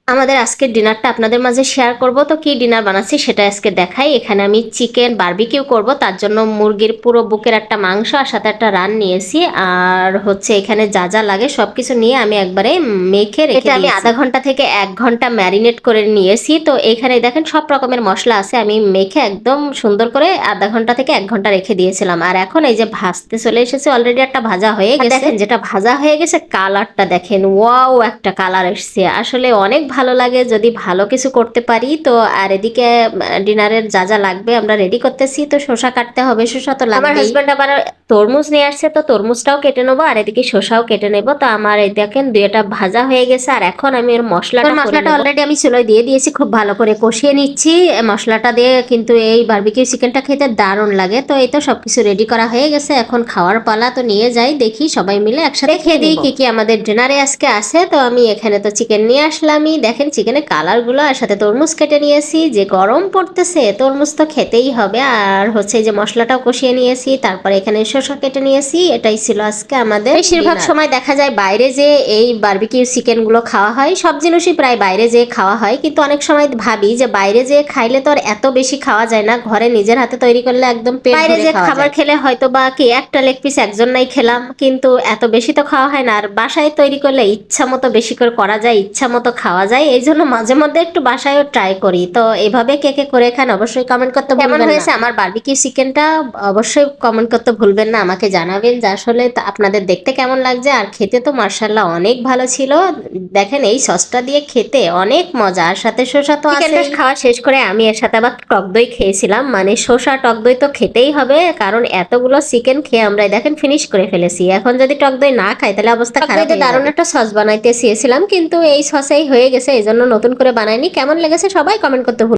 আমাদের আজকের ডিনারটা আপনাদের মাঝে শেয়ার করব। তো কি ডিনার বানাচ্ছি সেটা আজকে দেখাই। এখানে আমি চিকেন বারবিকিউ করব, তার জন্য মুরগির পুরো বুকের একটা মাংস আর সাথে একটা রান নিয়েছি। আর হচ্ছে এখানে যা যা লাগে সবকিছু নিয়ে আমি একবারে মেখে রেখে দিয়েছি। আমি আধা ঘন্টা থেকে 1 ঘন্টা ম্যারিনেট করে নিয়েছি। তো এখানে দেখেন সব রকমের মশলা আছে, আমি মেখে একদম সুন্দর করে আধা ঘন্টা থেকে 1 ঘন্টা রেখে দিয়েছিলাম। আর এখন এই যে ভাজতে চলে এসেছে, অলরেডি একটা ভাজা হয়ে গেছে। দেখেন যেটা ভাজা হয়ে গেছে, কালারটা দেখেন, ওয়াও একটা কালার এসছে। আসলে অনেক ভালো লাগে যদি ভালো কিছু করতে পারি। তো আর এদিকে ডিনারের যা যা লাগবে আমরা রেডি করতেছি। তো শসা কাটতে হবে, শসা তো লাগবে। আমার হাজব্যান্ড আবার তরমুজ নিয়ে আসছে, তো তরমুজটাও কেটে নেবো আর এদিকে শসাও কেটে নেবো। তো আমার এই দেখেন দুইটা ভাজা হয়ে গেছে। আর এখন আমি এর মশলাটা অলরেডি আমি চুলোয় দিয়ে দিয়েছি, খুব ভালো করে কষিয়ে নিচ্ছি। মশলাটা দিয়ে কিন্তু এই বারবিকিউ চিকেনটা খেতে দারুণ লাগে। তো এই তো সবকিছু রেডি করা হয়ে গেছে, এখন খাওয়ার পালা। তো নিয়ে যাই, দেখি সবাই মিলে একসাথে খেয়ে দিই কি কি আমাদের ডিনারে আজকে আছে। তো আমি এখানে তো চিকেন নিয়ে আসলামই, দেখেন চিকেনের কালারগুলো, আর সাথে তরমুজ কেটে নিয়েছি। যে গরম পড়তেছে তরমুজ তো খেতেই হবে। আর হচ্ছে যে মশলাটাও কষিয়ে নিয়েছি, তারপরে এখানে শসা কেটে নিয়েছি। এটাই ছিল আজকে আমাদের। বেশিরভাগ সময় দেখা যায় বাইরে যে এই বারবিকিউ চিকেন গুলো খাওয়া হয়, সব জিনিসই প্রায় বাইরে যেয়ে খাওয়া হয়। কিন্তু অনেক সময় ভাবি যে বাইরে যেয়ে খাইলে তো আর এত বেশি খাওয়া যায় না, ঘরে নিজের হাতে তৈরি করলে একদম পেট ভরে খাওয়া যায়। বাইরে যে খাবার খেলে হয়তো বা কি একটা লেগ পিস একজন নাই খেলাম, কিন্তু এত বেশি তো খাওয়া হয় না। আর বাসায় তৈরি করলে ইচ্ছা মতো বেশি করে করা যায়, ইচ্ছা মতো খাওয়া যায়। এই জন্য মাঝে মধ্যে একটু বাসায়ও ট্রাই করি। তো এভাবে কে কে করে খান অবশ্যই কমেন্ট করতে ভুলবেন না। কেমন হয়েছে আমার বারবিকিউ চিকেনটা অবশ্যই কমেন্ট করতে ভুলবেন না, আমাকে জানাবেন যে আসলে আপনাদের দেখতে কেমন লাগছে। আর খেতে তো মার্শাল্লাহ অনেক ভালো ছিল। দেখেন এই সসটা দিয়ে খেতে অনেক মজা, আর সাথে শসা তো আছে। খাওয়া শেষ করে আমি এর সাথে আবার টক দই খেয়েছিলাম। মানে শসা টক দই তো খেতেই হবে, কারণ এতগুলো চিকেন খেয়ে আমরা দেখেন ফিনিশ করে ফেলেছি। এখন যদি টক দই না খাই তাহলে অবস্থা খারাপ হয়ে যাবে। দারুণ একটা সস বানাইতে চেয়েছিলাম, কিন্তু এই সসেই হয়ে গেছে, এই জন্য নতুন করে বানাইনি। কেমন লেগেছে সবাই কমেন্ট করতে ভুল